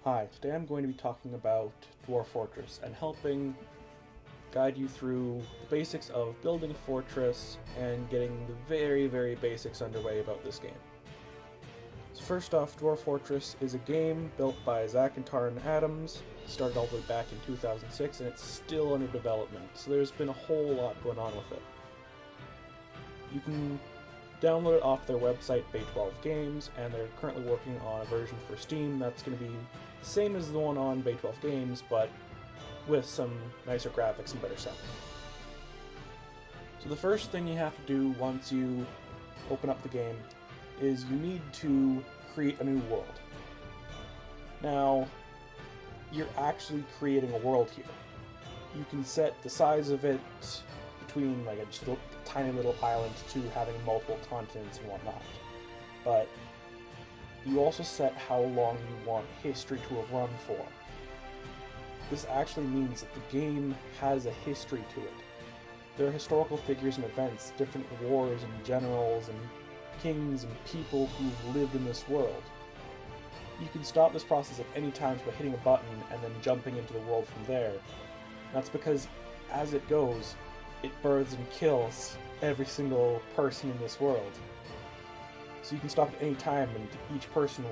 Hi, today I'm going to be talking about Dwarf Fortress and helping guide you through the basics of building a fortress and getting the very basics underway about this game. So first off, Dwarf Fortress is a game built by Zach and Taran Adams. It started all the way back in 2006 and it's still under development, so there's been a whole lot going on with it. You can download it off their website, Bay12 Games, and they're currently working on a version for Steam that's going to be the same as the one on Bay12 Games, but with some nicer graphics and better sound. So the first thing you have to do once you open up the game is you need to create a new world. Now, you're actually creating a world here. You can set the size of it between like just a tiny little island to having multiple continents and whatnot. But you also set how long you want history to have run for. This actually means that the game has a history to it. There are historical figures and events, different wars and generals and kings and people who've lived in this world. You can stop this process at any time by hitting a button and then jumping into the world from there. That's because as it goes, it births and kills every single person in this world. So you can stop at any time, and each person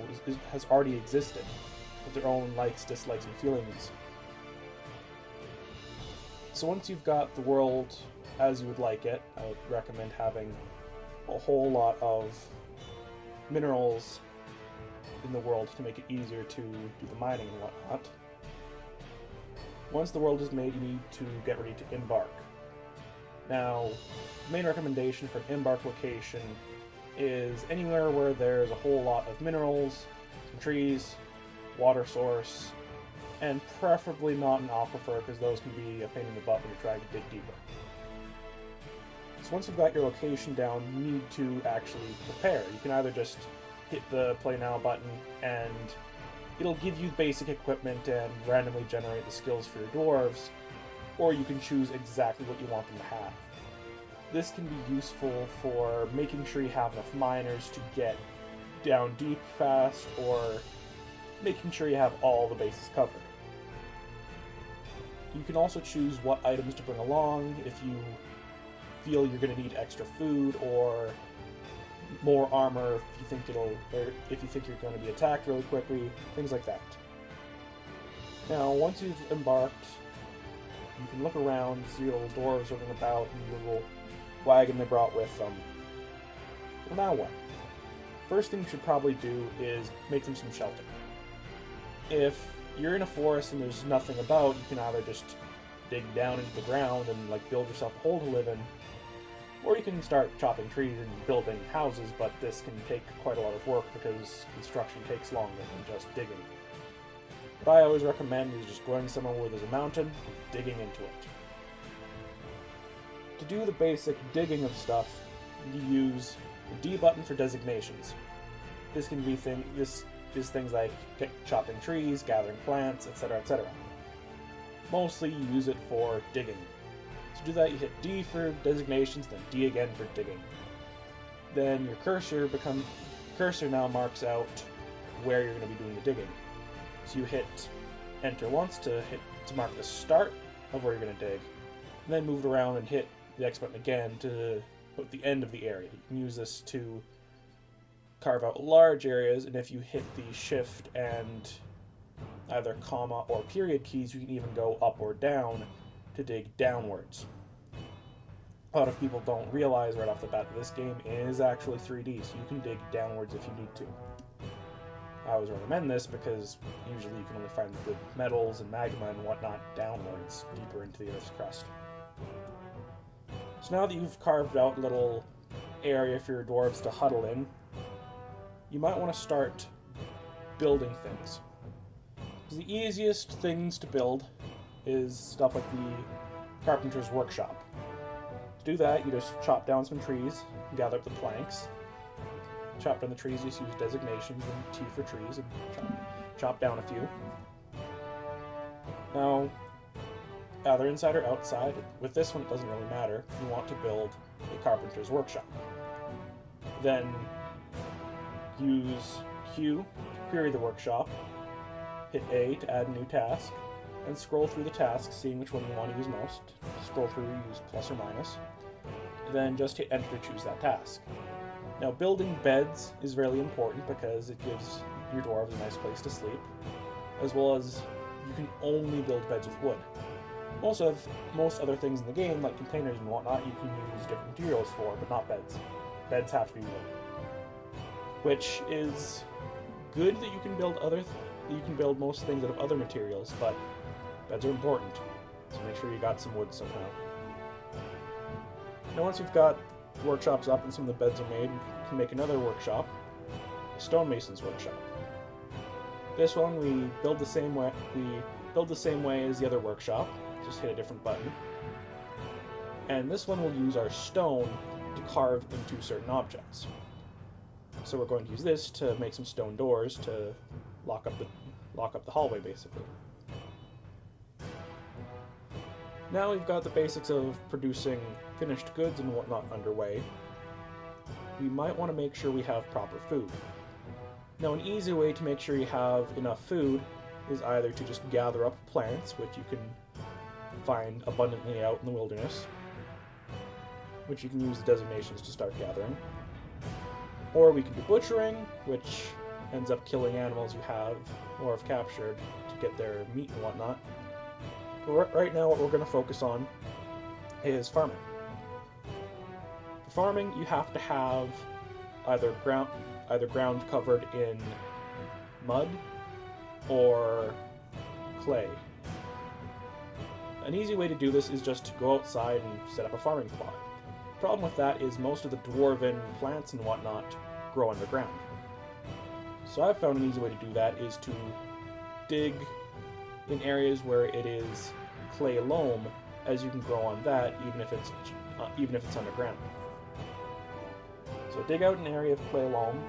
has already existed, with their own likes, dislikes, and feelings. So once you've got the world as you would like it, I would recommend having a whole lot of minerals in the world to make it easier to do the mining and whatnot. Once the world is made, you need to get ready to embark. Now, the main recommendation for an embark location is anywhere where there's a whole lot of minerals, some trees, water source, and preferably not an aquifer, because those can be a pain in the butt when you're trying to dig deeper. So once you've got your location down, you need to actually prepare. You can either just hit the play now button and it'll give you basic equipment and randomly generate the skills for your dwarves, or you can choose exactly what you want them to have. This can be useful for making sure you have enough miners to get down deep fast, or making sure you have all the bases covered. You can also choose what items to bring along if you feel you're going to need extra food or more armor if you think you're going to be attacked really quickly, things like that. Now, once you've embarked, you can look around, see your little dwarves running about in the little wagon they brought with them. Well, now what? First thing you should probably do is make them some shelter. If you're in a forest and there's nothing about, you can either just dig down into the ground and build yourself a hole to live in, or you can start chopping trees and building houses, but this can take quite a lot of work because construction takes longer than just digging. What I always recommend is just going somewhere where there's a mountain, digging into it. To do the basic digging of stuff, you use the D button for designations. This is things like chopping trees, gathering plants, etc., etc. Mostly you use it for digging. To do that, you hit D for designations, then D again for digging. Then your cursor now marks out where you're going to be doing the digging. So you hit Enter once to mark the start of where you're going to dig, and then move it around and hit the X button again to put the end of the area. You can use this to carve out large areas, and if you hit the shift and either comma or period keys, you can even go up or down to dig downwards. A lot of people don't realize right off the bat that this game is actually 3D, so you can dig downwards if you need to. I always recommend this because usually you can only find the good metals and magma and whatnot downwards, deeper into the Earth's crust. So now that you've carved out a little area for your dwarves to huddle in, you might want to start building things. Because the easiest things to build is stuff like the carpenter's workshop. To do that, you just chop down some trees, gather up the planks, chop down the trees, just use designations and T for trees, and chop down a few. Now, either inside or outside, with this one it doesn't really matter, you want to build a carpenter's workshop. Then use Q to query the workshop, hit A to add a new task, and scroll through the tasks, seeing which one you want to use most. Scroll through, use plus or minus, and then just hit enter to choose that task. Now, building beds is really important because it gives your dwarves a nice place to sleep, as well as you can only build beds with wood. Most other things in the game, like containers and whatnot, you can use different materials for, but not beds. Beds have to be wood, which is good that you can build most things out of other materials, but beds are important, so make sure you got some wood somehow. Now, once you've got workshops up and some of the beds are made, you can make another workshop, a stonemason's workshop. This one we build the same way as the other workshop. Just hit a different button. And this one will use our stone to carve into certain objects. So we're going to use this to make some stone doors to lock up the hallway, basically. Now we've got the basics of producing finished goods and whatnot underway. We might want to make sure we have proper food. Now, an easy way to make sure you have enough food is either to just gather up plants, which you can find abundantly out in the wilderness, which you can use the designations to start gathering. Or we can do butchering, which ends up killing animals you have or have captured to get their meat and whatnot. But right now what we're going to focus on is farming. For farming, you have to have either ground covered in mud or clay. An easy way to do this is just to go outside and set up a farming plot. The problem with that is most of the dwarven plants and whatnot grow underground. So I've found an easy way to do that is to dig in areas where it is clay loam, as you can grow on that even if it's underground. So dig out an area of clay loam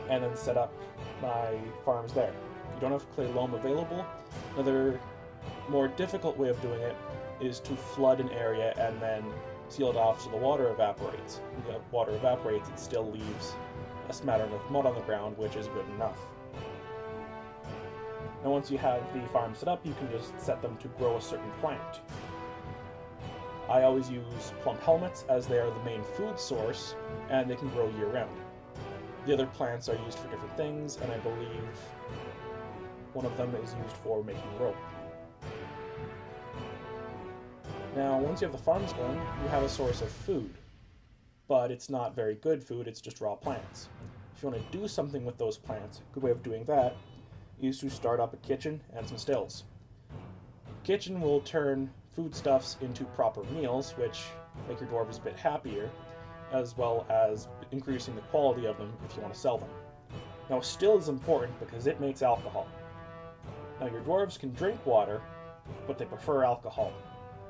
and then set up my farms there. If you don't have clay loam available, another more difficult way of doing it is to flood an area and then seal it off so the water evaporates. When the water evaporates, it still leaves a smattering of mud on the ground, which is good enough. Now, once you have the farm set up, you can just set them to grow a certain plant. I always use plum helmets as they are the main food source, and they can grow year-round. The other plants are used for different things, and I believe one of them is used for making rope. Now, once you have the farms going, you have a source of food, but it's not very good food, it's just raw plants. If you want to do something with those plants, a good way of doing that is to start up a kitchen and some stills. Kitchen will turn foodstuffs into proper meals, which make your dwarves a bit happier, as well as increasing the quality of them if you want to sell them. Now, a still is important because it makes alcohol. Now, your dwarves can drink water, but they prefer alcohol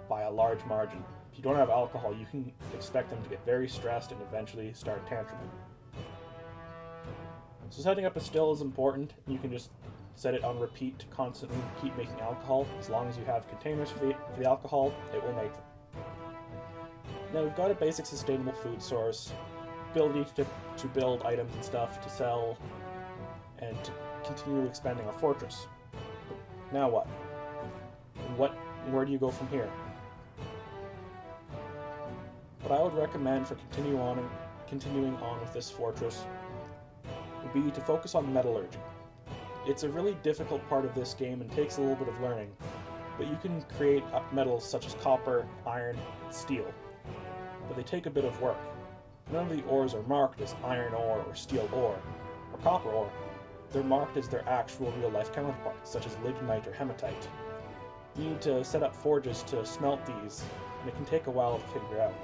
by a large margin. If you don't have alcohol, you can expect them to get very stressed and eventually start tantruming. So setting up a still is important. You can just set it on repeat to constantly keep making alcohol. As long as you have containers for the alcohol, it will make them. Now we've got a basic sustainable food source, ability to build items and stuff to sell, and to continue expanding our fortress. Now what? Where do you go from here? What I would recommend for continuing on with this fortress would be to focus on metallurgy. It's a really difficult part of this game and takes a little bit of learning, but you can create metals such as copper, iron, and steel, but they take a bit of work. None of the ores are marked as iron ore or steel ore or copper ore. They're marked as their actual real-life counterparts, such as lignite or hematite. You need to set up forges to smelt these, and it can take a while to figure out.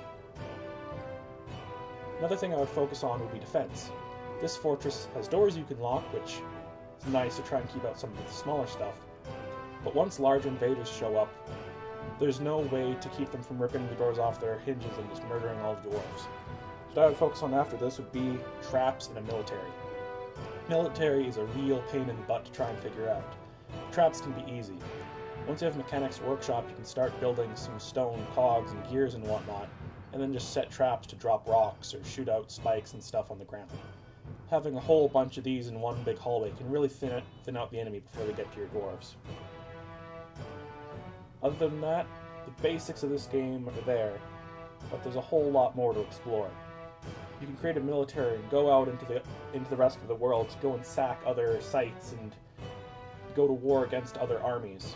Another thing I would focus on would be defense. This fortress has doors you can lock, which is nice to try and keep out some of the smaller stuff, but once large invaders show up, there's no way to keep them from ripping the doors off their hinges and just murdering all the dwarves. So what I would focus on after this would be traps and a military. Military is a real pain in the butt to try and figure out. Traps can be easy. Once you have Mechanics Workshop, you can start building some stone cogs and gears and whatnot, and then just set traps to drop rocks or shoot out spikes and stuff on the ground. having a whole bunch of these in one big hallway can really thin out the enemy before they get to your dwarves. Other than that, the basics of this game are there, but there's a whole lot more to explore. You can create a military and go out into the rest of the world to go and sack other sites and go to war against other armies.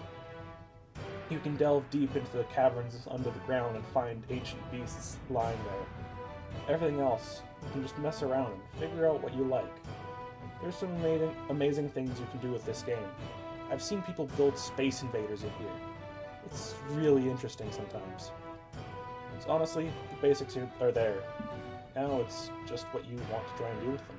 You can delve deep into the caverns under the ground and find ancient beasts lying there. Everything else, you can just mess around and figure out what you like. There's some amazing things you can do with this game. I've seen people build space invaders in here. It's really interesting sometimes. So honestly, the basics are there. Now it's just what you want to try and do with them.